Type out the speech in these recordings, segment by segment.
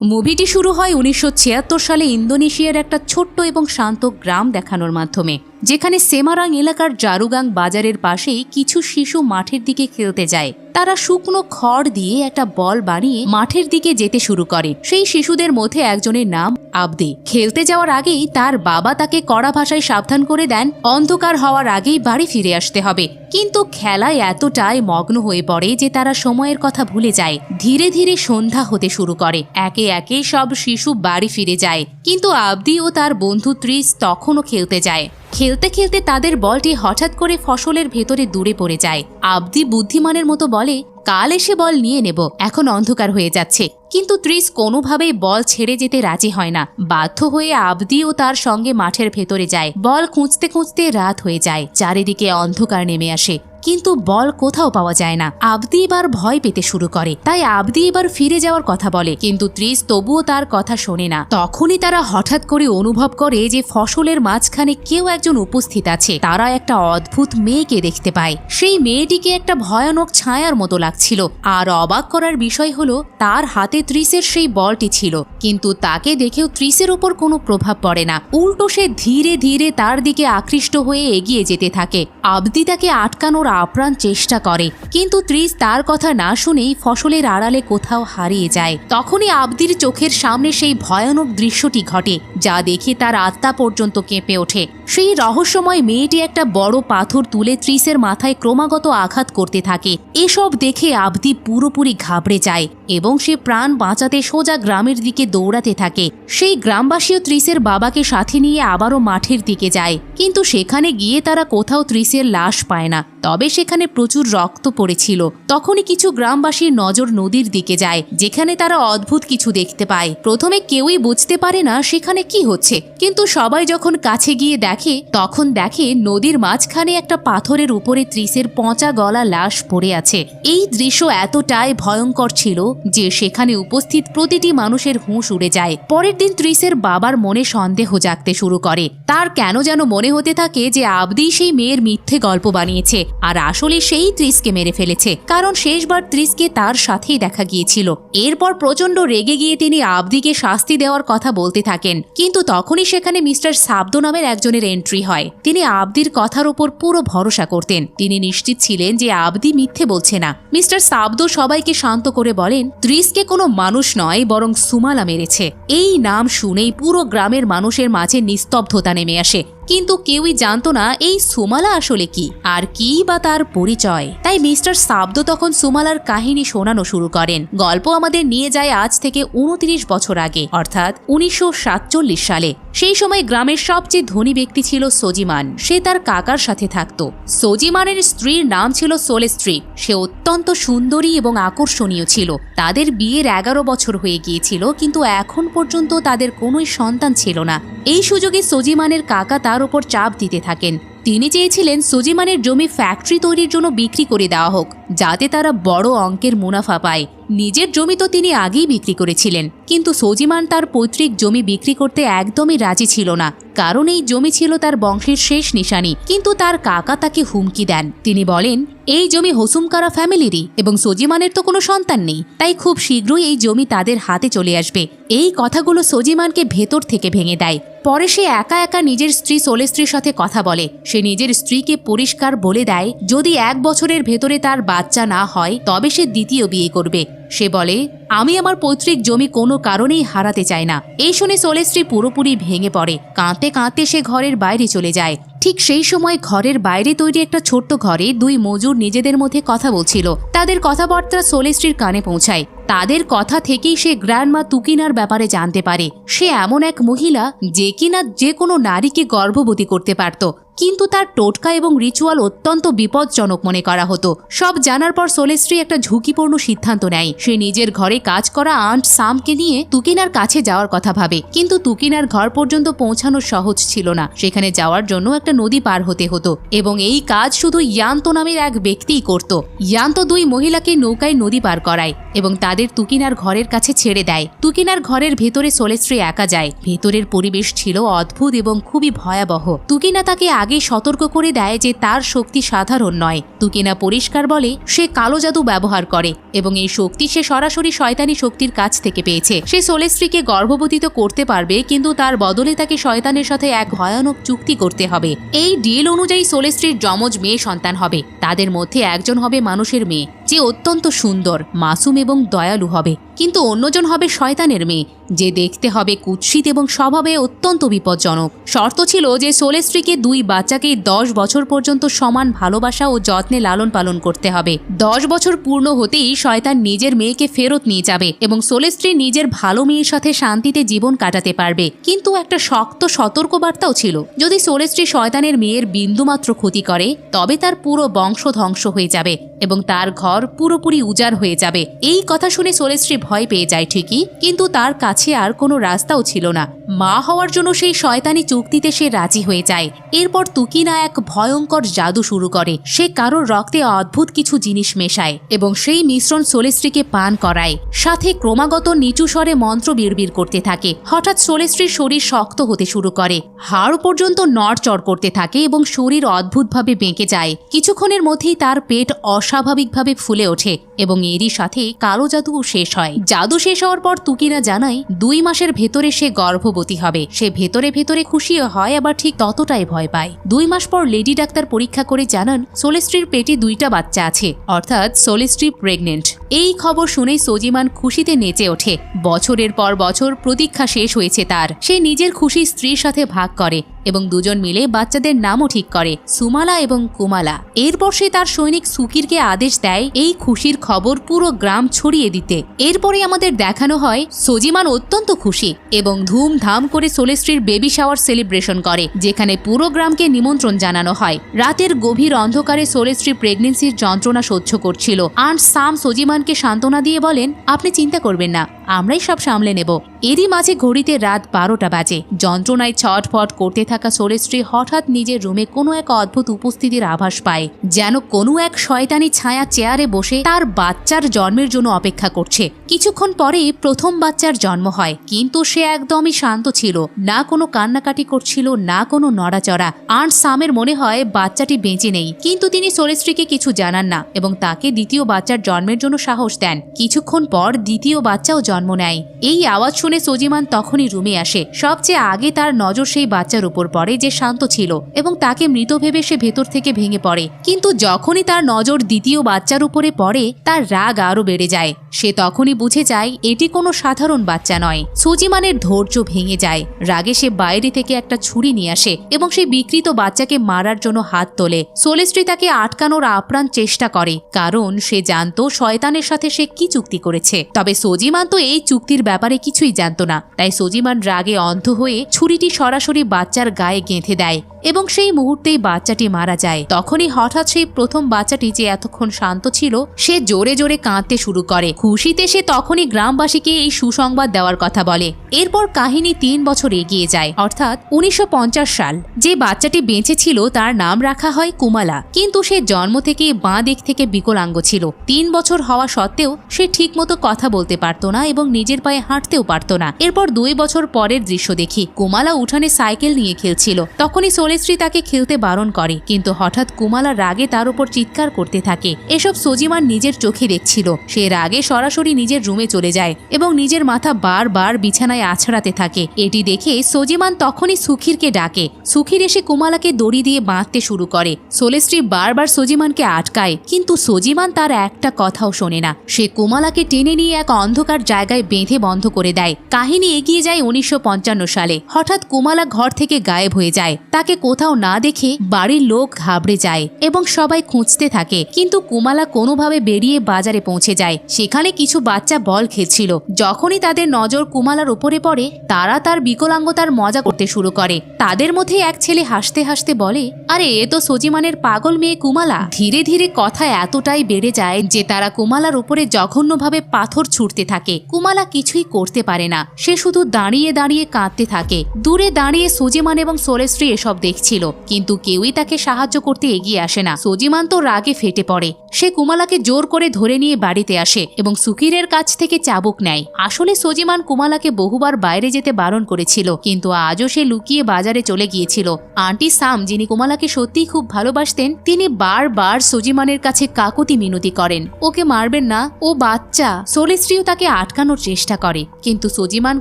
মুভিটি শুরু হয় 1976 সালে ইন্দোনেশিয়ার একটা ছোট্ট এবং শান্ত গ্রাম দেখানোর মাধ্যমে, যেখানে সেমারাং এলাকার জারুগাং বাজারের পাশেই কিছু শিশু মাঠের দিকে খেলতে যায়। তারা শুকনো খড় দিয়ে একটা বল বানিয়ে মাঠের দিকে যেতে শুরু করে। সেই শিশুদের মধ্যে একজনের নাম আবদি। খেলতে যাওয়ার আগেই তার বাবা তাকে কড়া ভাষায় সাবধান করে দেন, অন্ধকার হওয়ার আগেই বাড়ি ফিরে আসতে হবে। কিন্তু খেলায় এতটাই মগ্ন হয়ে পড়ে যে তারা সময়ের কথা ভুলে যায়। ধীরে ধীরে সন্ধ্যা হতে শুরু করে। একে একে সব শিশু বাড়ি ফিরে যায়, কিন্তু আবদি ও তার বন্ধু ত্রিস তখনও খেলতে যায়। খেলতে খেলতে তাদের বলটি হঠাৎ করে ফসলের ভেতরে দূরে পড়ে যায়। আবদি বুদ্ধিমানের মতো বলে, কাল এসে বল নিয়ে নেব, এখন অন্ধকার হয়ে যাচ্ছে। কিন্তু ত্রিস কোনোভাবেই বল ছেড়ে যেতে রাজি হয় না। বাধ্য হয়ে আবদি ও তার সঙ্গে মাঠের ভেতরে যায়। বল খুঁজতে খুঁজতে রাত হয়ে যায়। চারিদিকে অন্ধকার নেমে আসে, কিন্তু বল কোথাও পাওয়া যায় না। আবদি এবার ভয় পেতে শুরু করে, তাই আবদি এবার ফিরে যাওয়ার কথা বলে, কিন্তু ত্রিস তবুও তার কথা শোনে না। তখনই তারা হঠাৎ করে অনুভব করে যে ফসলের মাঝখানে কেউ একজন উপস্থিত আছে। তারা একটা অদ্ভুত মেয়েকে দেখতে পায়। সেই মেয়েটিকে একটা ভয়ানক ছায়ার মতো লাগছিল। আর অবাক করার বিষয় হলো, তার হাতে ত্রিসের সেই বলটি ছিল, কিন্তু তাকে দেখেও ত্রিসের ওপর কোনো প্রভাব পড়ে না। উল্টো সে ধীরে ধীরে তার দিকে আকৃষ্ট হয়ে এগিয়ে যেতে থাকে। আবদি তাকে আটকানোর আপ্রাণ চেষ্টা করে, কিন্তু ত্রিস তার কথা না শুনেই ফসলের আড়ালে কোথাও হারিয়ে যায়। তখনই আবদির চোখের সামনে সেই ভয়ানক দৃশ্যটি ঘটে, যা দেখে তার আত্মা পর্যন্ত কেঁপে ওঠে। সেই রহস্যময় মেয়েটি একটা বড় পাথর তুলে ত্রিসের মাথায় ক্রমাগত আঘাত করতে থাকে। এসব দেখে আবদি পুরোপুরি ঘাবড়ে যায় এবং সে প্রাণ বাঁচাতে সোজা গ্রামের দিকে দৌড়াতে থাকে। সেই গ্রামবাসীও ত্রিসের বাবাকে সাথে নিয়ে আবারও মাঠের দিকে যায়, কিন্তু সেখানে গিয়ে তারা কোথাও ত্রিসের লাশ পায় না। তবে সেখানে প্রচুর রক্ত পড়েছিল। তখনই কিছু গ্রামবাসীর নজর নদীর দিকে যায়, যেখানে তারা অদ্ভুত কিছু দেখতে পায়। প্রথমে কেউই বুঝতে পারে না সেখানে কি হচ্ছে, কিন্তু সবাই যখন কাছে গিয়ে দেখে, তখন দেখে নদীর মাঝখানে একটা পাথরের উপরে ত্রিসের পচা গলা লাশ পড়ে আছে। এই দৃশ্য এতটাই ভয়ঙ্কর ছিল যে সেখানে উপস্থিত প্রতিটি মানুষের হুঁশ উড়ে যায়। পরের দিন ত্রিসের বাবার মনে সন্দেহ জাগতে শুরু করে। তার কেন যেন মনে হতে থাকে যে আবদি সেই মেয়ের মিথ্যে গল্প বানিয়েছে, আর আসলে সেই ত্রিসকে মেরে ফেলেছে, কারণ শেষবার ত্রিসকে তার সাথেই দেখা গিয়েছিল। এরপর প্রচন্ড রেগে গিয়ে তিনি আবদিকে শাস্তি দেওয়ার কথা বলতে থাকেন, কিন্তু তখনই সেখানে মিস্টার সাবদো নামের একজনের এন্ট্রি হয়। তিনি আবদির কথার উপর পুরো ভরসা করতেন। তিনি নিশ্চিত ছিলেন যে আবদি মিথ্যে বলছে না। মিস্টার সাবদো সবাইকে শান্ত করে বলেন, ত্রিসকে কোনো মানুষ নয়, বরং সুমালা মেরেছে। এই নাম শুনেই পুরো গ্রামের মানুষের মাঝে নিস্তব্ধতা নেমে আসে, কিন্তু কেউই জানতো না এই সুমালা আসলে কি, আর কি বা তার পরিচয়। তাই মিস্টার সাবদো তখন সুমালার কাহিনী শোনানো শুরু করেন। গল্প আমাদের নিয়ে যায় আজ থেকে 29 বছর আগে, অর্থাৎ 1947 সালে। সেই সময় গ্রামের সবচেয়ে ধনী ব্যক্তি ছিল সজিমান। সে তার কাকার সাথে থাকত। সজিমানের স্ত্রীর নাম ছিল সোলেস্ট্রি। সে অত্যন্ত সুন্দরী এবং আকর্ষণীয় ছিল। তাদের বিয়ের 11 বছর হয়ে গিয়েছিল, কিন্তু এখন পর্যন্ত তাদের কোনোই সন্তান ছিল না। এই সুযোগে সজিমানের কাকা তার উপর চাপ দিতে থাকেন। তিনি চেয়েছিলেন সজিমানের জমি ফ্যাক্টরি তৈরির জন্য বিক্রি করে দেওয়া হোক, যাতে তারা বড় অঙ্কের মুনাফা পায়। নিজের জমি তো তিনি আগেই বিক্রি করেছিলেন, কিন্তু সজিমান তার পৈতৃক জমি বিক্রি করতে একদমই রাজি ছিল না, কারণ এই জমি ছিল তার বংশের শেষ নিশানি। কিন্তু তার কাকা তাকে হুমকি দেন। তিনি বলেন, এই জমি হোসুমকারা ফ্যামিলিরই এবং সজিমানের তো কোনো সন্তান নেই, তাই খুব শীঘ্রই এই জমি তাদের হাতে চলে আসবে। এই কথাগুলো সজিমানকে ভেতর থেকে ভেঙে দেয়। পরে সে একা একা নিজের স্ত্রী সোলেস্ট্রির সাথে কথা বলে। সে নিজের স্ত্রীকে পরিষ্কার বলে দেয়, যদি 1 বছরের ভেতরে তার বাচ্চা না হয় তবে সে দ্বিতীয় বিয়ে করবে। সে বলে, আমি আমার পৈতৃক জমি কোনো কারণেই হারাতে চাই না। এই শুনে সোলেস্ট্রি পুরোপুরি ভেঙে পড়ে। কাঁদতে কাঁদতে সে ঘরের বাইরে চলে যায়। ঠিক সেই সময় ঘরের বাইরে তৈরি একটা ছোট্ট ঘরে 2 মজুর নিজেদের মধ্যে কথা বলছিল। তাদের কথাবার্তা সোলেস্ট্রির কানে পৌঁছায়। তাদের কথা থেকেই সে গ্র্যান্ডমা তুকিনার ব্যাপারে জানতে পারে। সে এমন এক মহিলা যে কিনা যে কোনো নারীকে গর্ভবতী করতে পারত, কিন্তু তার টোটকা এবং রিচুয়াল অত্যন্ত বিপজ্জনক মনে করা হতো। সব জানার পর সোলেস্ট্রি একটা ঝুঁকিপূর্ণ সিদ্ধান্ত নেয়। সে নিজের ঘরে কাজ করা আন্ট সামকে নিয়ে তুকিনার কাছে যাওয়ার কথা ভাবে, কিন্তু তুকিনার ঘর পর্যন্ত পৌঁছানো সহজ ছিল না। সেখানে যাওয়ার জন্য একটা নদী পার হতে হতো, এবং এই কাজ শুধু ইয়ান্ত নামের এক ব্যক্তিই করত। ইয়ান্ত 2 মহিলাকে নৌকায় নদী পার করায় এবং তাদের তুকিনার ঘরের কাছে ছেড়ে দেয়। তুকিনার ঘরের ভেতরে সোলেস্ট্রি একা যায়। ভেতরের পরিবেশ ছিল অদ্ভুত এবং খুবই ভয়াবহ। তুকিনা তাকে আগেই সতর্ক করে দেয় যে তার শক্তি সাধারণ নয়। তুকিনা পরিষ্কার বলে সে কালো জাদু ব্যবহার করে এবং এই শক্তি সে সরাসরি শয়তানি শক্তির কাছ থেকে পেয়েছে। সে সোলেস্ট্রিকে গর্ভবতী তো করতে পারবে, কিন্তু তার বদলে তাকে শয়তানের সাথে এক ভয়ানক চুক্তি করতে হবে। এই ডিল অনুযায়ী সোলেস্ট্রির যমজ মেয়ে সন্তান হবে। তাদের মধ্যে একজন হবে মানুষের মেয়ে, যে অত্যন্ত সুন্দর, মাসুম এবং দয়ালু হবে, কিন্তু অন্যজন হবে শয়তানের মেয়ে, যে দেখতে হবে কুৎসিত এবং স্বভাবে অত্যন্ত বিপজ্জনক। শর্ত ছিল যে সোলেস্ট্রিকে দুই বাচ্চাকে 10 বছর পর্যন্ত সমান ভালোবাসা ও যত্নে লালন পালন করতে হবে। 10 বছর পূর্ণ হতেই শয়তান নিজের মেয়েকে ফেরত নিয়ে যাবে এবং সোলেস্ট্রি নিজের ভালো মেয়ের সাথে শান্তিতে জীবন কাটাতে পারবে। কিন্তু একটা শক্ত সতর্কবার্তাও ছিল, যদি সোলেস্ট্রি শয়তানের মেয়ের বিন্দুমাত্র ক্ষতি করে তবে তার পুরো বংশ ধ্বংস হয়ে যাবে এবং তার ঘর পুরোপুরি উজাড় হয়ে যাবে। এই কথা শুনে সোলেস্ট্রি ভয় পেয়ে যায় ঠিকই, কিন্তু তার কাছে আর কোনো রাস্তাও ছিল না। মা হওয়ার জন্য সেই শয়তানি চুক্তিতে সে রাজি হয়ে যায়। এরপর তুকিনা এক ভয়ঙ্কর জাদু শুরু করে। সে কারোর রক্তে অদ্ভুত কিছু জিনিস মেশায় এবং সেই মিশ্রণ সোলেস্ট্রিকে পান করায়, সাথে ক্রমাগত নিচু স্বরে মন্ত্র বিড়বিড় করতে থাকে। হঠাৎ সোলেস্ট্রির শরীর শক্ত হতে শুরু করে, হাড় পর্যন্ত নড়চড় করতে থাকে এবং শরীর অদ্ভুতভাবে বেঁকে যায়। কিছুক্ষণের মধ্যেই তার পেট অস্বাভাবিকভাবে ফুলে ওঠে এবং এরই সাথে কালো জাদুও শেষ হয়। জাদু শেষ হওয়ার পর তুকিনা জানায় 2 মাসের ভেতরে সে গর্ভবতী হবে। সে ভেতরে ভেতরে খুশিও হয়, আবার ঠিক ততটাই ভয় পায়। 2 মাস পর লেডি ডাক্তার পরীক্ষা করে জানান সোলেস্ট্রির পেটে 2টা বাচ্চা আছে, অর্থাৎ সোলেস্ট্রি প্রেগনেন্ট। এই খবর শুনেই সোজিমান খুশিতে নেচে ওঠে। বছরের পর বছর প্রতীক্ষা শেষ হয়েছে তার। সে নিজের খুশি স্ত্রীর সাথে ভাগ করে এবং দুজন মিলে বাচ্চাদের নামও ঠিক করে, সুমালা এবং কুমালা। এরপর সে তার সৈনিক সুকিরকে আদেশ দেয় এই খুশির খবর পুরো গ্রাম ছড়িয়ে দিতে। এরপরে আমাদের দেখানো হয় সোজিমান অত্যন্ত খুশি এবং ধুমধাম করে সোলেস্ট্রির বেবি শাওয়ার সেলিব্রেশন করে, যেখানে পুরো গ্রামকে নিমন্ত্রণ জানানো হয়। রাতের গভীর অন্ধকারে সোলেস্ট্রি প্রেগনেন্সির যন্ত্রণা সহ্য করছিল। আন্ট সাম সোজিমানকে সান্ত্বনা দিয়ে বলেন, আপনি চিন্তা করবেন না, আমরাই সব সামলে নেব। এরই মাঝে ঘড়িতে রাত 12টা বাজে। যন্ত্রণায় ছটফট করতে থাকা সোলেস্ট্রি হঠাৎ নিজের রুমে কোনো এক অদ্ভুত উপস্থিতির আভাস পায়, যেন কোনো এক শয়তানি ছায়া চেয়ারে বসে তার বাচ্চার জন্মের জন্য অপেক্ষা করছে। কিছুক্ষণ পরেই প্রথম বাচ্চার জন্ম হয়, কিন্তু সে একদমই শান্ত ছিল, না কোনো কান্নাকাটি করছিল, না কোনো নড়াচড়া। আন্ট সামের মনে হয় বাচ্চাটি বেঁচে নেই, কিন্তু তিনি সোলেস্ট্রিকে কিছু জানান না এবং তাকে দ্বিতীয় বাচ্চার জন্মের জন্য সাহস দেন। কিছুক্ষণ পর দ্বিতীয় বাচ্চাও জন্ম নেয়। এই আওয়াজ শুনে সোজিমান তখনই রুমে আসে। সবচেয়ে আগে তার নজর সেই বাচ্চার উপর পড়ে, যে শান্ত ছিল এবং তাকে মৃত ভেবে সে ভেতর থেকে ভেঙে পড়ে। কিন্তু যখনই তার নজর দ্বিতীয় বাচ্চার উপরে পড়ে, তার রাগ আরো বেড়ে যায়। সে তখনই বুঝে যায় এটি কোনো সাধারণ বাচ্চা নয়। সোজিমানের ধৈর্য ভেঙে যায়। রাগে সে বাইরে থেকে একটা ছুরি নিয়ে আসে এবং সেই বিকৃত বাচ্চাকে মারার জন্য হাত তোলে। সোলেস্ট্রি তাকে আটকানোর আপ্রাণ চেষ্টা করে, কারণ সে জানতো শয়তানের সাথে সে কি চুক্তি করেছে। তবে সোজিমান তো এই চুক্তির ব্যাপারে কিছুই জানতো না। তাই সোজিমান রাগে অন্ধ হয়ে ছুরিটি সরাসরি বাচ্চার গায়ে গেঁথে দেয় এবং সেই মুহূর্তেই বাচ্চাটি মারা যায়। তখনই হঠাৎ সেই প্রথম বাচ্চাটি, যে এতক্ষণ শান্ত ছিল, সে জোরে জোরে কাঁদতে শুরু করে। খুশিতে সে তখনই গ্রামবাসীকে এই সুসংবাদ দেওয়ার কথা বলে। এরপর কাহিনী 3 বছর এগিয়ে যায়, অর্থাৎ 1950 সাল। যে বাচ্চাটি বেঁচে ছিল তার নাম রাখা হয় কুমালা, কিন্তু সে জন্ম থেকে বাঁ দিক থেকে বিকলাঙ্গ ছিল। 3 বছর হওয়া সত্ত্বেও সে ঠিকমতো কথা বলতে পারত না এবং নিজের পায়ে হাঁটতেও পারত না। এরপর 2 বছর পরের দৃশ্য দেখি। কুমালা উঠানে সাইকেল নিয়ে খেলছিল। তখনই সোলেস্ট্রি তাকে খেলতে বারণ করে, কিন্তু হঠাৎ কুমালা রাগে তার উপর চিৎকার করতে থাকে। এসব সোজিমান নিজের চোখে দেখছিল। সে রাগে সরাসরি নিজের রুমে চলে যায় এবং নিজের মাথা বারবার বিছানায় আছড়াতে থাকে। এটি দেখে সোজিমান তখনই সুখিরকে ডাকে। সুখির এসে কুমালাকে দড়ি দিয়ে বাঁধতে শুরু করে। সোলেস্ট্রি বারবার সোজিমানকে আটকায়, কিন্তু সোজিমান তার একটা কথাও শোনে না। সে কুমালাকে টেনে নিয়ে এক অন্ধকার জায়গায় বেঁধে বন্ধ করে দেয়। কাহিনী এগিয়ে যায় 1955 সালে। হঠাৎ কুমালা ঘর থেকে গায়েব হয়ে যায়। তাকে কোথাও না দেখে বাড়ির লোক ঘাবড়ে যায় এবং সবাই খুঁজতে থাকে, কিন্তু কুমালা কোনোভাবে বেরিয়ে বাজারে পৌঁছে যায়। সেখানে কিছু বাচ্চা বল খেলছিল। যখনই তাদের নজর কুমালার উপরে পড়ে, তারা তার বিকলাঙ্গতার মজা করতে শুরু করে। তাদের মধ্যে এক ছেলে হাসতে হাসতে বলে, আরে এ তো সোজিমানের পাগল মেয়ে কুমালা। ধীরে ধীরে কথা এতটাই বেড়ে যায় যে তারা কুমালার উপরে জঘন্যভাবে পাথর ছুটতে থাকে। কুমালা কিছুই করতে পারে না। সে শুধু দাঁড়িয়ে দাঁড়িয়ে কাঁদতে থাকে। দূরে দাঁড়িয়ে সোজিমানের এবং সোলেস্ট্রি এসব দেখছিল, কিন্তু কেউই তাকে সাহায্য করতে এগিয়ে আসে না। সজিমান তো রাগে ফেটে পড়ে। সে কুমালাকে জোর করে ধরে নিয়ে বাড়িতে আসে এবং সুকিরের কাছ থেকে চাবুক নেয়। আসলে সজিমান কুমালাকে বহুবার বাইরে যেতে বারণ করেছিল, কিন্তু আজও সে লুকিয়ে বাজারে চলে গিয়েছিল। আন্টি সাম, যিনি কুমালাকে সত্যিই খুব ভালোবাসতেন, তিনি বারবার সজিমানের কাছে কাকুতি মিনতি করেন, ওকে মারবেন না, ও বাচ্চা। সোলেস্ট্রিও তাকে আটকানোর চেষ্টা করে, কিন্তু সজিমান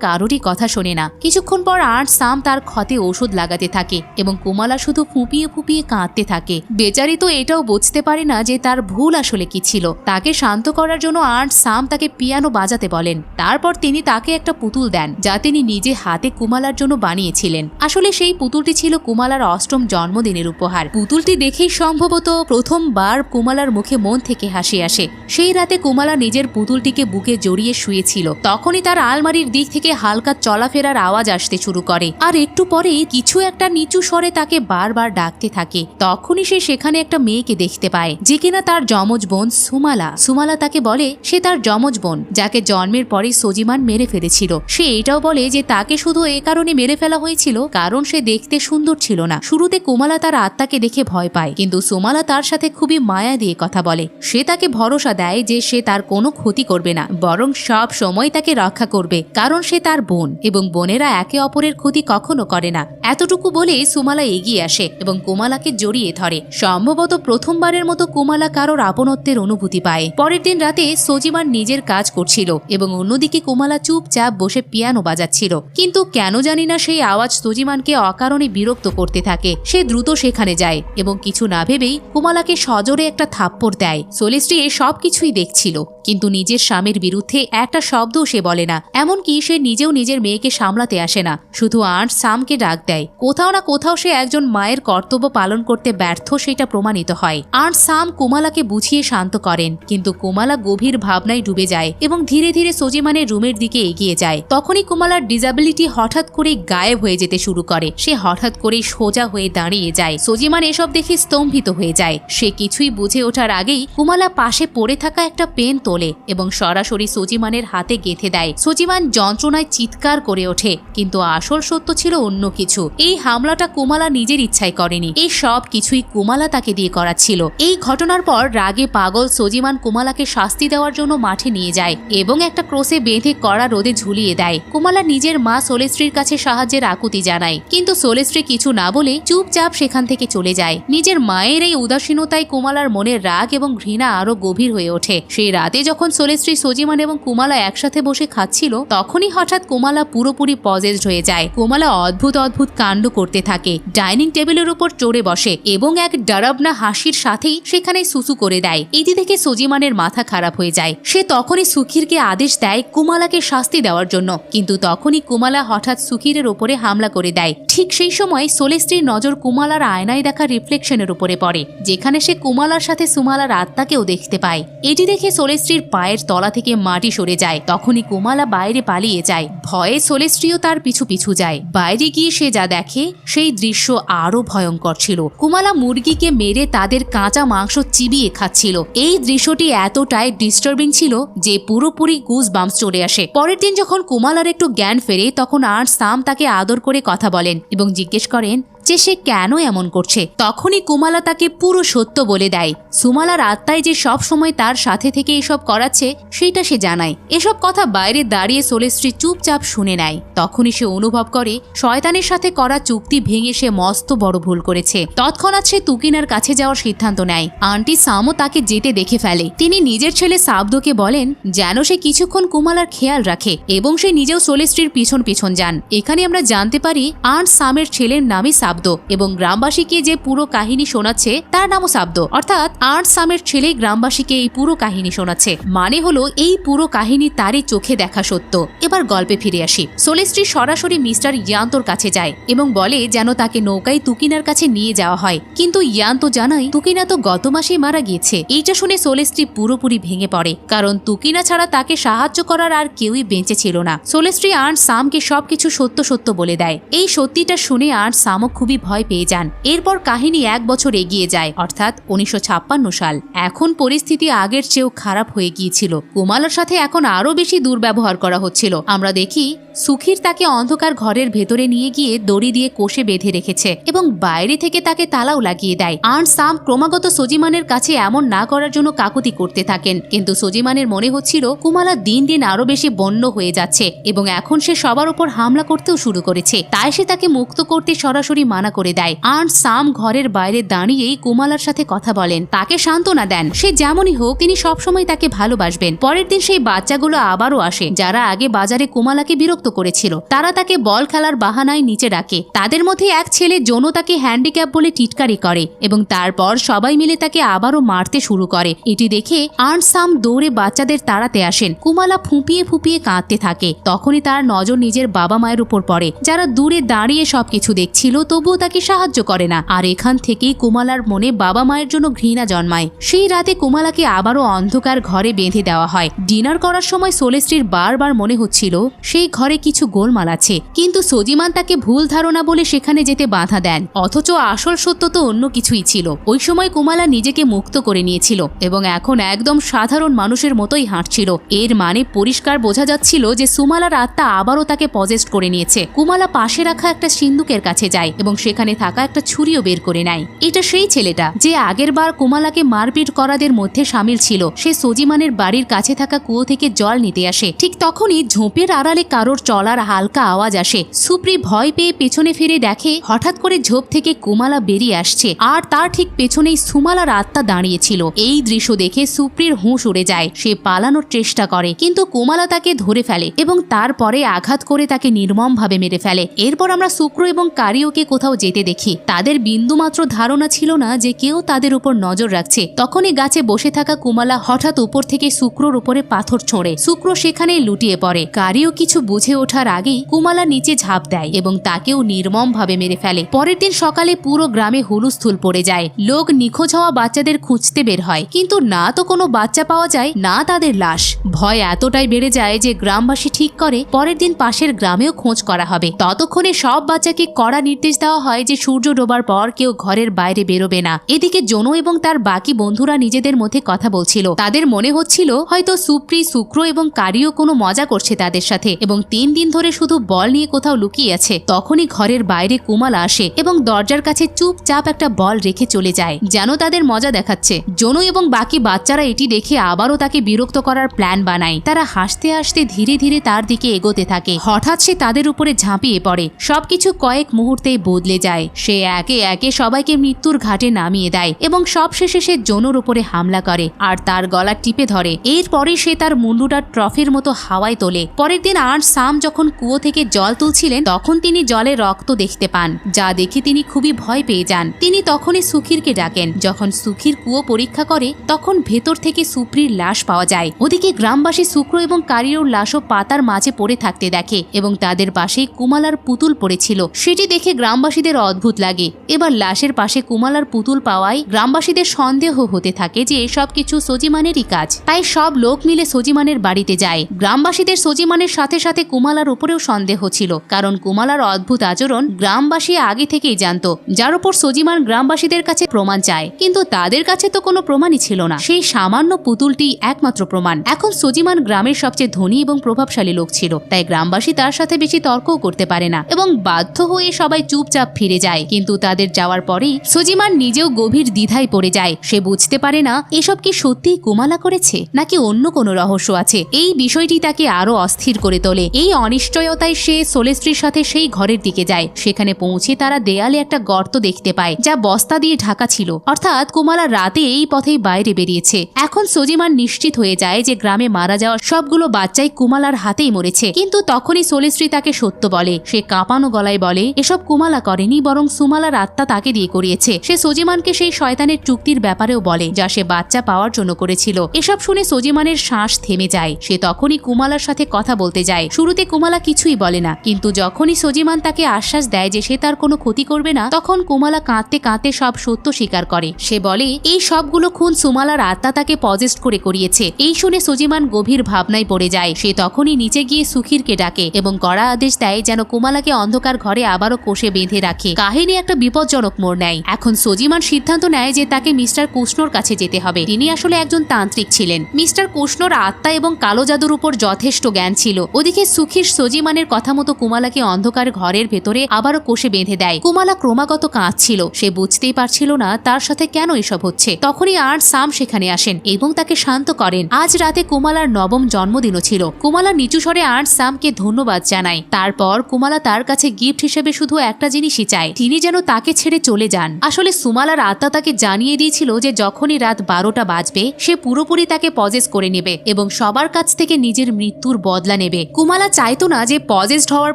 কারোরই কথা শোনে না। কিছুক্ষণ পর আন্ট সাম তার ক্ষতে ওষুধ লাগাতে থাকে এবং কুমালা শুধু ফুঁপিয়ে ফুঁপিয়ে কাঁদতে থাকে। বেচারি তো এটাও বুঝতে পারে না যে তার ভুল আসলে কি ছিল। তাকে শান্ত করার জন্য আন্ট সাম তাকে পিয়ানো বাজাতে বলেন। তারপর তিনি তাকে একটা পুতুল দেন, যা তিনি নিজে হাতে কুমালার জন্য বানিয়েছিলেন। আসলে সেই পুতুলটি ছিল কুমালার অষ্টম জন্মদিনের উপহার। পুতুলটি দেখেই সম্ভবত প্রথমবার কুমালার মুখে মন থেকে হাসি আসে। সেই রাতে কুমালা নিজের পুতুলটিকে বুকে জড়িয়ে শুয়েছিল। তখনই তার আলমারির দিক থেকে হালকা চলাফেরার আওয়াজ আসতে শুরু করে, আর একটু পরেই কিছু একটা নিচু স্বরে তাকে বারবার ডাকতে থাকে। তখনই সে সেখানে একটা মেয়েকে দেখতে পায়, যে কিনা তার যমজ বোন সুমালা। সুমালা তাকে বলে সে তার যমজ বোন, যাকে জন্মের পরে সজিমান মেরে ফেলেছিল। সে এটাও বলে যে তাকে শুধু এ কারণে মেরে ফেলা হয়েছিল কারণ সে দেখতে সুন্দর ছিল না। শুরুতে কুমালা তার আত্মাকে দেখে ভয় পায়, কিন্তু সুমালা তার সাথে খুবই মায়া দিয়ে কথা বলে। সে তাকে ভরসা দেয় যে সে তার কোনো ক্ষতি করবে না, বরং সব সময় তাকে রক্ষা করবে, কারণ সে তার বোন এবং বোনেরা একে অপরের ক্ষতি কখনো করে না। এতটুকু বলে সুমালা এগিয়ে আসে এবং কুমালাকে জড়িয়ে ধরে। সম্ভবত প্রথমবারের মতো কুমালা কারোর আপনত্বের অনুভূতি পায়। পরের দিন রাতে সজিমান নিজের কাজ করছিল এবং অন্যদিকে কুমালা চুপচাপ বসে পিয়ানো বাজাচ্ছিল, কিন্তু কেন জানি না সেই আওয়াজ সজিমানকে অকারণে বিরক্ত করতে থাকে। সে দ্রুত সেখানে যায় এবং কিছু না ভেবেই কুমালাকে সজোরে একটা থাপ্পড় দেয়। সোলেস্ট্রি সবকিছুই দেখছিল, কিন্তু নিজের স্বামীর বিরুদ্ধে একটা শব্দও সে বলে না। এমনকি সে নিজেও নিজের মেয়েকে সামলাতে আসে না, শুধু আন্ট সামকে ডাক দেয়। কোথাও না কোথাও সে একজন মায়ের কর্তব্য পালন করতে ব্যর্থ, সেটা প্রমাণিত হয়। আন্ট সাম কুমালাকে বুঝিয়ে শান্ত করেন, কিন্তু কুমালা গভীর ভাবনায় ডুবে যায় এবং ধীরে ধীরে সজিমানের রুমের দিকে এগিয়ে যায়। তখনই কুমালার ডিসএবিলিটি হঠাৎ করে গায়েব হয়ে যেতে শুরু করে। সে হঠাৎ করে সোজা হয়ে দাঁড়িয়ে যায়। সজিমান এসব দেখে স্তম্ভিত হয়ে যায়। সে কিছুই বুঝে ওঠার আগেই কুমালা পাশে পড়ে থাকা একটা পেন তোলে এবং সরাসরি সজিমানের হাতে গেঁথে দেয়। সজিমান যন্ত্রণায় চিৎকার করে ওঠে, কিন্তু আসল সত্য ছিল অন্য কিছু। এই হামলাটা কুমালা নিজের ইচ্ছায় করেনি, এই সব কিছুই কুমালা তাকে দিয়ে করাচ্ছিল। এই ঘটনার পর রাগে পাগল সজিমান কুমালাকে শাস্তি দেওয়ার জন্য মাঠে নিয়ে যায় এবং একটা ক্রসে বেঁধে কড়া রোদে ঝুলিয়ে দেয়। কুমালা নিজের মা সোলেস্ট্রির কাছে সাহায্যের আকুতি জানায়, কিন্তু সোলেস্ট্রি কিছু না বলে চুপচাপ সেখান থেকে চলে যায়। নিজের মায়ের এই উদাসীনতায় কুমালার মনের রাগ এবং ঘৃণা আরো গভীর হয়ে ওঠে। সেই রাতে যখন সোলেস্ট্রি, সজিমান এবং কুমালা একসাথে বসে খাচ্ছিল, তখনই হঠাৎ কুমালা পুরোপুরি পজেসড হয়ে যায়। কুমালা অদ্ভুত অদ্ভুত কাণ্ড করতে থাকে, ডাইনিং টেবিলের উপর চড়ে বসে এবং এক ডারাবনা হাসির সাথেই সেখানে সুসু করে দেয়। এটি দেখে সজিমানের মাথা খারাপ হয়ে যায়। সে তখনই সুখিরকে আদেশ দেয় কুমালাকে শাস্তি দেওয়ার জন্য, কিন্তু তখনই কুমালা হঠাৎ সুখিরের ওপরে হামলা করে দেয়। ঠিক সেই সময় সোলেস্ট্রির নজর কুমালার আয়নায় দেখা রিফ্লেকশনের উপরে পড়ে, যেখানে সে কুমালার সাথে সুমালার আত্মাকেও দেখতে পায়। এটি দেখে সোলেস্ট্রির পায়ের তলা থেকে মাটি সরে যায়। তখনই কুমালা বাইরে পালিয়ে যায়। ভয়ে সোলেস্ট্রিও তার পিছু পিছু যায়। বাইরে গিয়ে সে যা দেখে সেই দৃশ্য আরো ভয়ঙ্কর ছিল। কুমালা মুরগিকে মেরে তাদের কাঁচা মাংস চিবিয়ে খাচ্ছিল। এই দৃশ্যটি এতটাই ডিস্টার্বিং ছিল যে পুরোপুরি গুজ বাম্পস চলে আসে। পরের দিন যখন কুমালার একটু জ্ঞান ফেরে, তখন আন্ট সাম তাকে আদর করে কথা বলেন এবং জিজ্ঞেস করেন যে সে কেন এমন করছে। তখনই কুমালা তাকে পুরো সত্য বলে দেয়। সুমালার আত্মায় যে সব সময় তার সাথে থেকে এসব করাচ্ছে সেটা সে জানায়। এসব কথা বাইরে দাঁড়িয়ে সোলেস্ট্রি চুপচাপ শুনে নেয়। তখনই সে অনুভব করে শয়তানের সাথে করা চুক্তি ভেঙে সে মস্ত বড় ভুল করেছে। তৎক্ষণাৎ সে তুকিনার কাছে যাওয়ার সিদ্ধান্ত নেয়। আন্টি সামও তাকে যেতে দেখে ফেলে। তিনি নিজের ছেলে সাবদোকে বলেন যেন সে কিছুক্ষণ কুমালার খেয়াল রাখে এবং সে নিজেও সোলেস্ট্রির পিছন পিছন যান। এখানে আমরা জানতে পারি আন্ট সামের ছেলের নামই সাবদো এবং গ্রামবাসীকে যে পুরো কাহিনী শোনাচ্ছে তার নামও সাবদো, অর্থাৎ আন্ট সামের ছেলে গ্রামবাসীকে এই পুরো কাহিনী শোনাচ্ছে। মানে হলো এই পুরো কাহিনী তারই চোখে দেখা সত্য। এবার গল্পে ফিরে আসি। সোলেস্ট্রি সরাসরি মিস্টার ইয়ান্তোর কাছে যায় এবং বলে যেন তাকে নৌকায় তুকিনার কাছে নিয়ে যাওয়া হয়, কিন্তু ইয়ান্ত জানায় তুকিনা তো গত মাসেই মারা গিয়েছে। এইটা শুনে সোলেস্ট্রি পুরোপুরি ভেঙে পড়ে, কারণ তুকিনা ছাড়া তাকে সাহায্য করার আর কেউই বেঁচে ছিল না। সোলেস্ট্রি আন্ট সামকে সবকিছু সত্য সত্য বলে দেয়। এই সত্যিটা শুনে আন্ট সামও খুবই ভয় পেয়ে যান। এরপর কাহিনী 1 বছর এগিয়ে যায়, অর্থাৎ 1956 সাল। এখন পরিস্থিতি আগের চেয়েও খারাপ হয়ে গিয়েছিল। কুমালার সাথে এখন আরো বেশি দুর্ব্যবহার করা হচ্ছিল। আমরা দেখি সুখীর তাকে অন্ধকার ঘরের ভেতরে নিয়ে গিয়ে দড়ি দিয়ে কোষে বেঁধে রেখেছে এবং বাইরে থেকে তাকে তালাও লাগিয়ে দেয়। আর সাম ক্রমাগত সজিমানের কাছে এমন না করার জন্য কাকুতি করতে থাকেন, কিন্তু সজিমানের মনে হচ্ছিল কুমালা দিন দিন আরো বেশি বন্য হয়ে যাচ্ছে এবং এখন সে সবার উপর হামলা করতেও শুরু করেছে। তাই সে তাকে মুক্ত করতে সরাসরি মানা করে দেয়। আর সাম ঘরের বাইরে দাঁড়িয়েই কুমালার সাথে কথা বলেন, তাকে সান্ত্বনা দেন সে যেমনই হোক তিনি সবসময় তাকে ভালোবাসবেন। পরের দিন সেই বাচ্চাগুলো আবারও আসে যারা আগে বাজারে কুমালাকে বিরক্ত করেছিল। তারা তাকে বল খেলার বাহানায় নিচে ডাকে। তাদের মধ্যে এক ছেলে জোনো তাকে হ্যান্ডিক্যাপ বলে টিটকারি করে এবং তারপর সবাই মিলে তাকে আবারও মারতে শুরু করে। এটি দেখে আর্ন সাম দৌড়ে বাচ্চাদের তাড়াতে আসেন। কুমালা ফুঁপিয়ে ফুঁপিয়ে কাঁদতে থাকে। তখনই তার নজর নিজের বাবা মায়ের উপর পড়ে, যারা দূরে দাঁড়িয়ে সবকিছু দেখছিল তবুও তাকে সাহায্য করে না। আর এখান থেকেই কুমালার মনে বাবা মায়ের জন্য ঘৃণা জন্মায়। সেই রাতে কুমালাকে আবারও অন্ধকার ঘরে বেঁধে দেওয়া হয়। ডিনার করার সময় সোলেস্ট্রির বারবার মনে হচ্ছিল সেই ঘরে কিছু গোলমাল আছে, কিন্তু সজিমান তাকে ভুল ধারণা বলে সেখানে যেতে বাধা দেন। অথচ আসল সত্য তো অন্য কিছুই ছিল। ওই সময় কুমালা নিজেকে মুক্ত করে নিয়েছিল এবং এখন একদম সাধারণ মানুষের মতোই হাঁটছিল। এর মানে পরিষ্কার বোঝা যাচ্ছিল যে সুমালার আত্মা আবারও তাকে পজেস্ট করে নিয়েছে। কুমালা পাশে রাখা একটা সিন্দুকের কাছে যায় এবং সেখানে থাকা একটা ছুরিও বের করে নেয়। এটা সেই ছেলেটা যে আগের বার কুমালাকে মারপিট করাদের মধ্যে সামিল ছিল। সে সজিমানের বাড়ির কাছে থাকা কুয়ো থেকে জল নিতে আসে। ঠিক তখনই ঝোপের আড়ালে কারোর চলার হালকা আওয়াজ আসে। সুপ্রি ভয় পেয়ে পেছনে ফিরে দেখে হঠাৎ করে ঝোপ থেকে কুমালা বেরিয়ে আসছে আর তার ঠিক পেছনেই সুমালার আত্মা দাঁড়িয়েছিল। এই দৃশ্য দেখে সুপ্রির হুঁশ উড়ে যায়। সে পালানোর চেষ্টা করে কিন্তু কুমালা তাকে ধরে ফেলে এবং তারপরে আঘাত করে তাকে নির্মমভাবে মেরে ফেলে। এরপর আমরা শুক্র এবং কারিওকে কোথাও যেতে দেখি। তাদের বিন্দুমাত্র ধারণা ছিল না যে কেউ তাদের উপর নজর রাখছে। তখনই গাছে বসে থাকা কুমালা হঠাৎ উপর থেকে শুক্রর উপরে পাথর ছোঁড়ে। শুক্র সেখানেই লুটিয়ে পড়ে। কারিও কিছু বুঝে ওঠার আগেই কুমালা নিচে ঝাঁপ দেয় এবং তাকেও নির্মমভাবে মেরে ফেলে। পরের দিন সকালে পুরো গ্রামে হুলুস্থুল পড়ে যায়। লোক নিখোঁজ হওয়া বাচ্চাদের খুঁজতে বের হয়, কিন্তু না তো কোনো বাচ্চা পাওয়া যায় না তাদের লাশ। ভয় এতটাই বেড়ে যায় যে গ্রামবাসী ঠিক করে পরের দিন পাশের গ্রামেও খোঁজ করা হবে। ততক্ষণে সব বাচ্চাকে কড়া নির্দেশ দেওয়া হয় যে সূর্য ডোবার পর কেউ ঘরের বাইরে বেরোবে না। এদিকে জোনো এবং তার বাকি বন্ধুরা নিজেদের মধ্যে কথা বলছিল। তাদের মনে হচ্ছিল হয়তো সুপ্রি, শুক্র এবং কারিও কোনো মজা করছে তাদের সাথে এবং 3 দিন ধরে শুধু বল নিয়ে কোথাও লুকিয়ে আছে। তখনই ঘরের বাইরে কুমালা আসে এবং দরজার কাছে চুপচাপ একটা বল রেখে চলে যায়, যেন তাদের মজা দেখাচ্ছে। জোনো এবং বাকি বাচ্চারা এটি দেখে আবারও তাকে বিরক্ত করার প্ল্যান বানায়। তারা হাসতে হাসতে ধীরে ধীরে তার দিকে এগোতে থাকে। হঠাৎ সে তাদের উপরে ঝাঁপিয়ে পড়ে। সবকিছু কয়েক মুহূর্তেই বদলে যায়। সে একে একে সবাইকে মৃত্যুর ঘাটে নামিয়ে দেয় এবং সবশেষে সে জোনোর উপরে হামলা করে আর তার গলা টিপে ধরে। এরপরে সে তার মুন্ডুটা ট্রফির মতো হাওয়ায় তোলে। পরের দিন আর সাম যখন কুয়ো থেকে জল তুলছিলেন তখন তিনি জলে রক্ত দেখতে পান, যা দেখে তিনি খুবই ভয় পেয়ে যান। তিনি তখনই সুখীরকে ডাকেন। যখন সুখীর কুয়ো পরীক্ষা করে তখন ভেতর থেকে সুপ্রির লাশ পাওয়া যায়। ওদিকে গ্রামবাসী শুক্র এবং কারিওর লাশও পাতার মাঝে পড়ে থাকতে দেখে এবং তাদের পাশেই কুমালার পুতুল পড়েছিল। সেটি দেখে গ্রামবাসীদের অদ্ভুত লাগে। এবার লাশের পাশে কুমালার পুতুল পাওয়ায় গ্রামবাসীদের সন্দেহ হতে থাকে যে এসব কিছু সজিমানেরই কাজ। তাই সব লোক মিলে সজিমানের বাড়িতে যায়। গ্রামবাসীদের সজিমানের সাথে সাথে কুমালার উপরেও সন্দেহ ছিল, কারণ কুমালার অদ্ভুত আচরণ গ্রামবাসী আগে থেকেই জানত, যার উপর সজিমান গ্রামবাসীদের কাছে প্রমাণ চায়। কিন্তু তাদের কাছে তো কোনো প্রমাণই ছিল না। সেই সামান্য পুতুলটি একমাত্র প্রমাণ। এখন সজিমান গ্রামের সবচেয়ে ধনী এবং প্রভাবশালী লোক ছিল, তাই গ্রামবাসী তার সাথে বেশি তর্কও করতে পারে না এবং বাধ্য হয়ে সবাই চুপচাপ ফিরে যায়। কিন্তু তাদের যাওয়ার পরেই সজিমান নিজেও গভীর দ্বিধায় পড়ে যায়। সে বুঝতে পারে না এসব কি সত্যিই কুমালা করেছে নাকি অন্য কোনো রহস্য আছে। এই বিষয়টি তাকে আরো অস্থির করে তোলে। এই অনিশ্চয়তায় সে সোলেস্ট্রির সাথে সেই ঘরের দিকে যায়। সেখানে পৌঁছে তারা দেয়ালে একটা গর্ত দেখতে পায় যা বস্তা দিয়ে ঢাকা ছিল, অর্থাৎ কুমালা রাতে এই পথেই বাইরে বেরিয়েছে। এখন সজিমান নিশ্চিত হয়ে যায় যে গ্রামে মারা যাওয়া সবগুলো বাচ্চাই কুমালার হাতেই মরেছে। কিন্তু তখনই সোলেস্ট্রি তাকে সত্য বলে। সে কাঁপানো গলায় বলে এসব কুমালা করেনি, বরং সুমালার আত্মা তাকে দিয়ে করিয়েছে। সে সজিমানকে সেই শয়তানের চুক্তির ব্যাপারেও বলে যা সে বাচ্চা পাওয়ার জন্য করেছিল। এসব শুনে সজিমানের শ্বাস থেমে যায়। সে তখনই কুমালার সাথে কথা বলতে যায়। শুরুতে কুমালা কিছুই বলে না, কিন্তু যখনই সজিমান তাকে আশ্বাস দেয় যে সে তার কোনো ক্ষতি করবে না, তখন কুমালা কাঁদতে কাঁদতে সব সত্য স্বীকার করে। সে বলে এই সবগুলো খুন সুমালার আত্মা তাকে পজেস্ট করে করিয়েছে। এই শুনে সজিমান গভীর ভাবনায় পড়ে যায়। সে তখনই নিচে গিয়ে সুখীরকে ডাকে এবং কড়া আদেশ দেয় যেন কুমালাকে অন্ধকার ঘরে আবারও কোষে বেঁধে বেঁধে রাখে। কাহিনী একটা বিপজ্জনক মোড় নেয়। এখন সোজিমান সিদ্ধান্ত নেয় যে তাকে মিস্টার কৃষ্ণর কাছে যেতে হবে। তিনি আসলে একজন তান্ত্রিক ছিলেন। মিস্টার কৃষ্ণর আত্মা এবং কালো জাদুর উপর যথেষ্ট জ্ঞান ছিল। ওদিকে সুখীর সোজিমানের কথা মতো কুমালাকে অন্ধকার ঘরের ভেতরে আবারও কোষে বেঁধে দেয়। কুমালা ক্রমাগত কাঁদছিল। সে বুঝতেই পারছিল না তার সাথে কেন এসব হচ্ছে। তখনই আর্ট সাম সেখানে আসেন এবং তাকে শান্ত করেন। আজ রাতে কুমালার নবম জন্মদিনও ছিল। কুমালা নিচু স্বরে আর্ট সামকে ধন্যবাদ জানায়। তারপর কুমালা তার কাছে গিফট হিসেবে শুধু একটা জিনিসই চায়, তিনি যেন তাকে ছেড়ে চলে যান। আসলে সুমালার আত্মা তাকে জানিয়ে দিয়েছিল যে যখনই রাত 12টা বাজবে সে পুরোপুরি তাকে পজেস করে নেবে এবং সবার কাছ থেকে নিজের মৃত্যুর বদলা নেবে। কুমালা চাইতো না যে পজেসড হওয়ার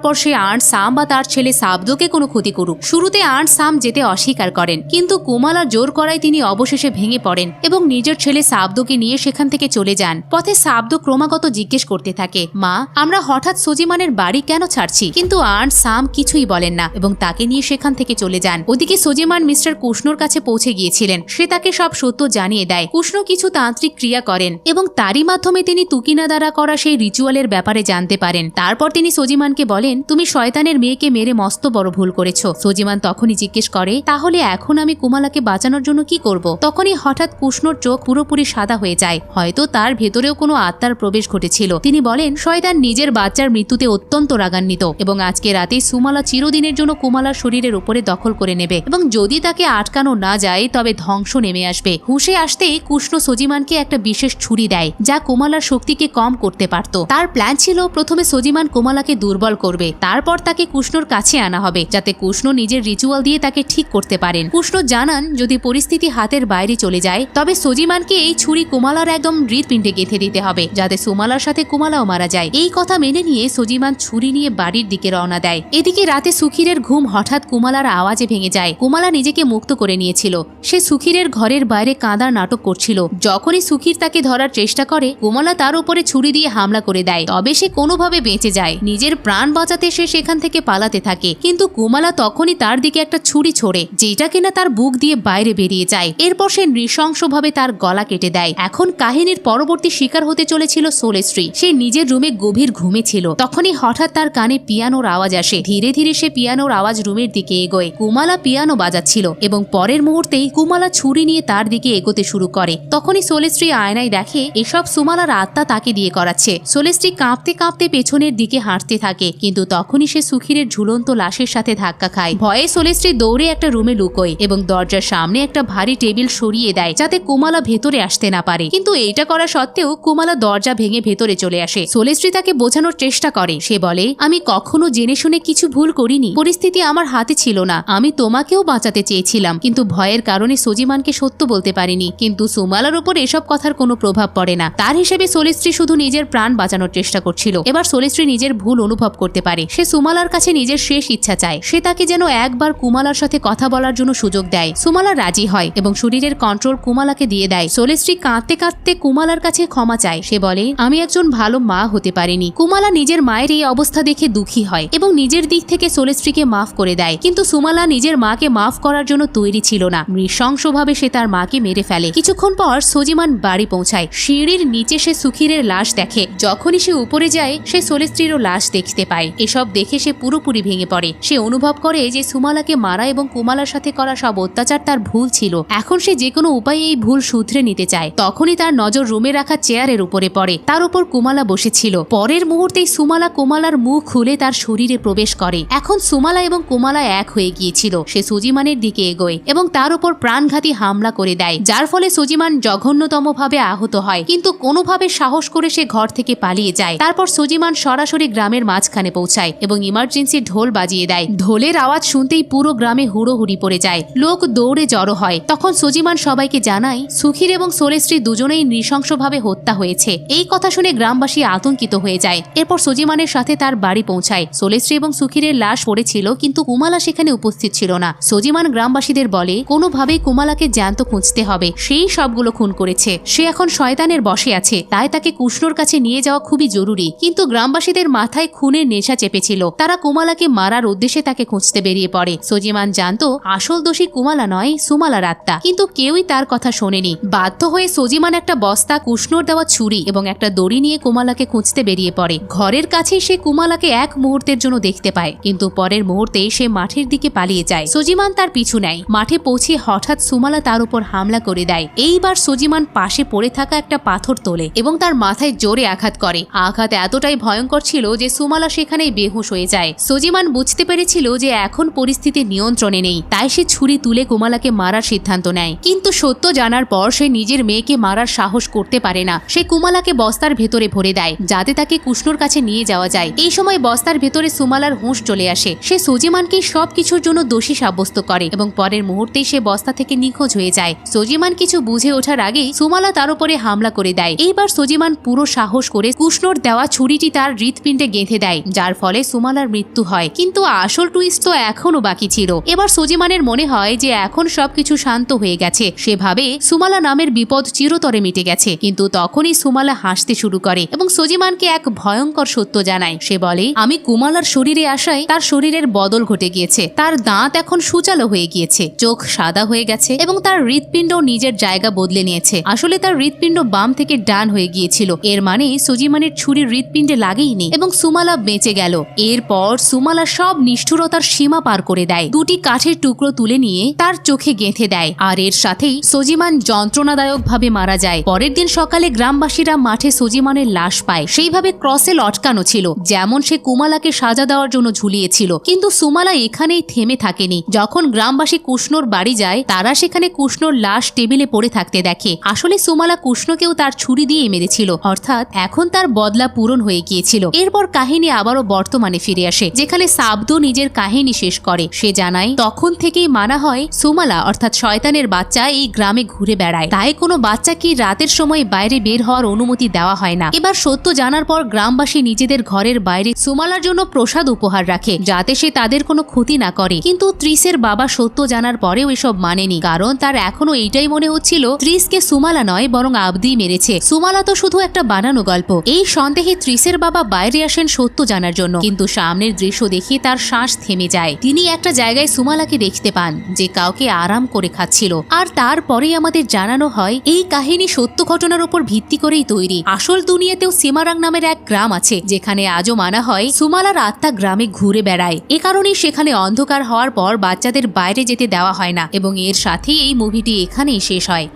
পর সে আর্ট সাম বা তার ছেলে সাবদোকে কোনো ক্ষতি করুক। শুরুতে আর্ট সাম যেতে অস্বীকার করেন, কিন্তু কুমালা জোর করায় তিনি অবশেষে ভেঙে পড়েন এবং নিজের ছেলে সাবদোকে নিয়ে সেখান থেকে চলে যান। পথে সাবদো ক্রমাগত জিজ্ঞেস করতে থাকে, মা, আমরা হঠাৎ সোজিমানের বাড়ি কেন ছাড়ছি? কিন্তু আর্ট সাম কিছুই বলেন না এবং তাকে নিয়ে সেখান থেকে চলে যান। ওদিকে সোজিমান মিস্টার কৃষ্ণর কাছে পৌঁছে গিয়েছিলেন। সে তাকে সব সত্য জানিয়ে দেয়। কৃষ্ণ কিছু তান্ত্রিক ক্রিয়া করেন এবং তারই মাধ্যমে তিনি তুকিনা দ্বারা করা সেই রিচুয়ালের ব্যাপারে জানতে পারেন। তারপর তিনি সোজিমানকে বলেন, তুমি শয়তানের মেয়েকে মেরে মস্ত বড় ভুল করেছ। সোজিমান তখনই জিজ্ঞেস করে, তাহলে এখন আমি কুমালাকে বাঁচানোর জন্য কি করব? তখনই হঠাৎ কৃষ্ণর চোখ পুরোপুরি সাদা হয়ে যায়। হয়তো তার ভেতরেও কোনো আত্মার প্রবেশ ঘটেছিল। তিনি বলেন, শয়তান নিজের বাচ্চার মৃত্যুতে অত্যন্ত রাগান্বিত এবং আজকে রাতে সুমালা চিরদিনের জন্য কুমালার শরীরের উপরে দখল করে নেবে এবং যদি তাকে আটকানো না যায় তবে ধ্বংস নেমে আসবে। হুঁশে আসতেই কৃষ্ণ সোজিমানকে একটা বিশেষ ছুরি দেয় যা কুমালার শক্তিকে কম করতে পারত। তার প্ল্যান ছিল প্রথমে সোজিমান কুমালাকে দুর্বল করবে, তারপর তাকে কৃষ্ণর কাছে আনা হবে যাতে কৃষ্ণ নিজের রিচুয়াল দিয়ে তাকে ঠিক করতে পারেন। কৃষ্ণ জানান যদি পরিস্থিতি হাতের বাইরে চলে যায় তবে সোজিমানকে এই ছুরি কুমালার একদম হৃৎপিণ্ডে গেঁথে দিতে হবে যাতে সুমালার সাথে কুমালাও মারা যায়। এই কথা মেনে নিয়ে সোজিমান ছুরি নিয়ে বাড়ির দিকে রওনা দেয়। এদিকে রাতে সুখীরের ঘুম হঠাৎ কুমালার আওয়াজে ভেঙে যায়। কুমালা নিজেকে মুক্ত করে নিয়েছিল। সে সুখীরের ঘরের বাইরে কাঁদার নাটক করছিল। যখনই সুখীর তাকে ধরার চেষ্টা করে কুমালা তার উপরে ছুরি দিয়ে হামলা করে দেয়। তবে সে কোনোভাবে বেঁচে যায়। নিজের প্রাণ বাঁচাতে সে সেখান থেকে পালাতে থাকে, কিন্তু কুমালা তখনই তার দিকে একটা ছুরি ছোড়ে যেটা কিনা তার বুক দিয়ে বাইরে বেরিয়ে যায়। এরপর সে নৃশংসভাবে তার গলা কেটে দেয়। এখন কাহিনীর পরবর্তী শিকার হতে চলেছিল সোলেস্ট্রি। সে নিজের রুমে গভীর ঘুমে ছিল। তখনই হঠাৎ তার কানে পিয়ানোর আওয়াজ আসে। ধীরে ধীরে সে পিয়ানোর আওয়াজ রুমের দিকে এগোয়। কুমালা পিয়ানো বাজাচ্ছিল এবং পরের মুহূর্তেই কুমালা ছুরি নিয়ে তার দিকে এগোতে শুরু করে। তখনই সোলেস্ট্রি আয়নায় দেখে এসব সুমালার আত্মা তাকে দিয়ে করাচ্ছে। সোলেস্ট্রি কাঁপতে কাঁপতে পেছনের দিকে হাঁটতে থাকে, কিন্তু তখনই সে সুখীরের ঝুলন্ত লাশের সাথে ধাক্কা খায়। ভয়ে সোলেস্ট্রি দৌড়ে একটা রুমে লুকোয় এবং দরজার সামনে একটা ভারী টেবিল সরিয়ে দেয় যাতে কুমালা ভেতরে আসতে না পারে। কিন্তু এইটা করা সত্ত্বেও কুমালা দরজা ভেঙে ভেতরে চলে আসে। সোলেস্ট্রি তাকে বোঝানোর চেষ্টা করে। সে বলে, আমি কখনো জেনে শুনে কিছু ভুল করিনি। পরিস্থিতি আমার হাতে ছিল না। আমি তোমাকেও বাঁচাতে চেয়েছিলাম, কিন্তু ভয়ের কারণে সোজিমানকে সত্য বলতে পারিনি। কিন্তু সুমালার উপর এসব কথার কোনো প্রভাব পড়ে না। তার হিসেবে সোলেস্ট্রি শুধু নিজের প্রাণ বাঁচানোর চেষ্টা করছিল। এবার সোলেস্ট্রি নিজের ভুল অনুভব করতে পারে। সে সুমালার কাছে নিজের শেষ ইচ্ছা চায়। সে তাকে যেন একবার কুমালার সাথে কথা বলার জন্য সুযোগ দেয়। সুমালা রাজি হয় এবং শরীরের কন্ট্রোল কুমালাকে দিয়ে দেয়। সোলেস্ট্রি কাঁদতে কাঁদতে কুমালার কাছে ক্ষমা চায়। সে বলে, আমি একজন ভালো মা হতে পারিনি। কুমালা নিজের মায়ের এই অবস্থা দেখে দুঃখী হয় এবং নিজের দিক থেকে সোলেস্ট্রিকে মাফ করে দেয়। কিন্তু সুমালা নিজের মাকে মাফ করার জন্য তৈরি ছিল না। নৃশংসভাবে সে তার মাকে মেরে ফেলে। কিছুক্ষণ পর সোজিমান বাড়ি পৌঁছায়। সিঁড়ির নিচে সে সুখীরের লাশ দেখে। যখনই সে উপরে যায় সে সোলেস্ট্রিরও লাশ দেখতে পায়। এসব দেখে সে পুরোপুরি ভেঙে পড়ে। সে অনুভব করে যে সুমালাকে মারা এবং কুমালার সাথে করা সব অত্যাচার তার ভুল ছিল। এখন সে যে কোনো উপায়ে এই ভুল শুধরে নিতে চায়। তখনই তার নজর রুমে রাখা চেয়ারের উপরে পড়ে। তার উপর কুমালা বসেছিল। পরের মুহূর্তেই সুমালা কুমালার মুখ খুলে তার শরীরে প্রবেশ করে। এখন সুমালা এবং কুমালা এক হয়ে গিয়েছিল। সে সুজিমানের দিকে এগোয় এবং তার উপর প্রাণঘাতী হামলা করে দেয়, যার ফলে সুজিমান জঘন্যতম ভাবে আহত হয়। কিন্তু কোনোভাবে সাহস করে সে ঘর থেকে পালিয়ে যায়। তারপর সুজিমান সরাসরি গ্রামের মাঝখানে পৌঁছায় এবং ইমার্জেন্সি ঢোল বাজিয়ে দেয়। ঢোলের আওয়াজ শুনতেই পুরো গ্রামে হুড়োহুড়ি পড়ে যায়। লোক দৌড়ে জড়ো হয়। তখন সুজিমান সবাইকে জানায় সুখীর এবং সোলেস্ট্রি দুজনেই নৃশংসভাবে হত্যা হয়েছে। এই কথা শুনে গ্রামবাসী আতঙ্কিত হয়ে যায়। এরপর সুজিমানের সাথে তার বাড়ি পৌঁছায়। সোলেস্ট্রি এবং সুখীরের লাশ পড়েছিল, কিন্তু কুমালা সেখানে উপস্থিত ছিল না। সুজিমান গ্রামবাসীদের বলে, কোনোভাবেই কুমালাকে জ্যান্ত খুঁজতে হবে। সেই সবগুলো খুন করেছে। সে এখন শয়তানের বশে আছে, তাই তাকে কৃষ্ণর কাছে নিয়ে যাওয়া খুবই জরুরি। কিন্তু গ্রামবাসীদের মাথায় খুনের নেশা চেপেছিল। তারা কুমালাকে মারার উদ্দেশ্যে তাকে খুঁজতে বেরিয়ে পড়ে। সুজিমান জানতো আসল দোষী কুমালা নয়, সুমালার আত্মা, কিন্তু কেউই তার কথা শোনেনি। বাধ্য হয়ে সুজিমান একটা বস্তা, কৃষ্ণর দেওয়া ছুরি এবং একটা দড়ি নিয়ে কুমালাকে খুঁজতে বেরিয়ে পড়ে। ঘরের কাছেই সে কুমালাকে এক মুহূর্তের জন্য দেখতে পায়, কিন্তু পরের মুহূর্তেই সে মাঠের দিকে পালিয়ে যায়। সজিমান তার পিছু নেয়। মাঠে পৌঁছে হঠাৎ সুমালা তার উপর হামলা করে দেয়। এইবার সজিমান পাশে পড়ে থাকা একটা পাথর তোলে এবং তার মাথায় জোরে আঘাত করে। আঘাত এতটাই ভয়ঙ্কর ছিল যে সুমালা সেখানেই বেহুশ হয়ে যায়। সজিমান বুঝতে পেরেছিল যে এখন পরিস্থিতি নিয়ন্ত্রণে নেই, তাই সে ছুরি তুলে কুমালাকে মারার সিদ্ধান্ত নেয়। কিন্তু সত্য জানার পর সে নিজের মেয়েকে মারার সাহস করতে পারে না। সে কুমালাকে বস্তার ভেতরে ভরে দেয় যাতে তাকে কৃষ্ণর কাছে নিয়ে যাওয়া যায়। এই সময় বস্তার ভেতরে সুমালার হুঁশ চলে আসে। সে সজিমানকে সবকিছুর জন্য দোষী সাব্যস্ত করে এবং পরের মুহূর্তেই সে বস্তা থেকে নিখোঁজ হয়ে যায়। সজিমান কিছু বুঝে ওঠার আগেই সুমালা তার উপরে হামলা করে দেয়। এইবার সজিমান পুরো সাহস করে কৃষ্ণর দেওয়া ছুরিটি তার হৃৎপিণ্ডে গেঁথে দেয়, যার ফলে সুমালার মৃত্যু হয়। কিন্তু আসল টুইস্ট তো এখনো বাকি ছিল। এবার সজিমানের মনে হয় যে এখন সবকিছু শান্ত হয়ে গেছে। সে ভাবে সুমালা নামের বিপদ চিরতরে মিটে গেছে। কিন্তু তখনই সুমালা হাসতে শুরু করে এবং সজিমানকে এক ভয়ঙ্কর সত্য জানায়। সে বলে, আমি কুমালার শরীরে আসায় তার শরীরের বদল ঘটে গিয়েছে। তার দাঁত এখন সুচালো হয়ে গিয়েছে, চোখ সাদা হয়ে গেছে এবং তার হৃৎপিণ্ড নিজের জায়গা বদলে নিয়েছে। আসলে তার হৃৎপিণ্ড বাম থেকে ডান হয়ে গিয়েছিল। এর মানে সজিমানের ছুরি হৃৎপিণ্ডে লাগেইনি এবং সুমালা বেঁচে গেল। এরপর সুমালা সব নিষ্ঠুরতার সীমা পার করে দেয়। দুটি কাঠের টুকরো তুলে নিয়ে তার চোখে গেঁথে দেয়, আর এর সাথেই সজিমান যন্ত্রণাদায়ক ভাবে মারা যায়। পরের দিন সকালে গ্রামবাসীরা মাঠে সজিমানের লাশ পায়। সেইভাবে ক্রসে লটকানো ছিল, যেমন সে কুমালাকে সাজা দেওয়ার জন্য ঝুলিয়েছিল। কিন্তু সুমালা এখানেই থেমে থাকেনি। যখন গ্রামবাসী কৃষ্ণর বাড়ি যায়, তারা সেখানে কৃষ্ণর লাশ টেবিলে পড়ে থাকতে দেখে। আসলে সুমালা কৃষ্ণকেও তার ছুরি দিয়ে মেরেছিল, অর্থাৎ এখন তার বদলা পূরণ হয়ে গিয়েছিল। এরপর কাহিনী আবারও বর্তমানে ফিরে আসে, যেখানে সাবদু নিজের কাহিনী শেষ করে। সে জানায়, তখন থেকেই মানা হয় সুমালা অর্থাৎ শয়তানের বাচ্চা এই গ্রামে ঘুরে বেড়ায়, তাই কোনো বাচ্চাকে রাতের সময় বাইরে বের হওয়ার অনুমতি দেওয়া হয় না। এবার সত্য জানার পর গ্রামবাসী নিজেদের ঘরের বাইরে সুমালার জন্য প্রসাদ উপহার রাখে, যাতে সে তাদের কোনো ক্ষতি না করে। কিন্তু ত্রিসের বাবা সত্য জানার পরেও এসব মানেনি, কারণ তার এখনো এইটাই মনে হচ্ছিল ত্রিসকে সুমালা নয় বরং আবদি মেরেছে। সুমালা তো শুধু একটা বানানো গল্প। এই সন্দেহে ত্রিসের বাবা বাইরে আসেন সত্য জানার জন্য, কিন্তু সামনের দৃশ্য দেখে তার শ্বাস থেমে যায়। তিনি একটা জায়গায় সুমালাকে দেখতে পান, যে কাউকে আরাম করে খাচ্ছিল। আর তারপরেই আমাদের জানানো হয় এই কাহিনী সত্য ঘটনার উপর ভিত্তি করেই তৈরি। আসল দুনিয়াতেও সেমারাং নামের এক গ্রাম আছে, যেখানে আজও মানা হয় সুমালার আত্মা গ্রামে ঘুরে বেড়ায়। এ কারণেই সেখানে অন্ধকার হওয়ার পর বাচ্চাদের বাইরে যেতে দেওয়া হয় না। এবং এর সাথেই এই মুভিটি এখানেই শেষ হয়।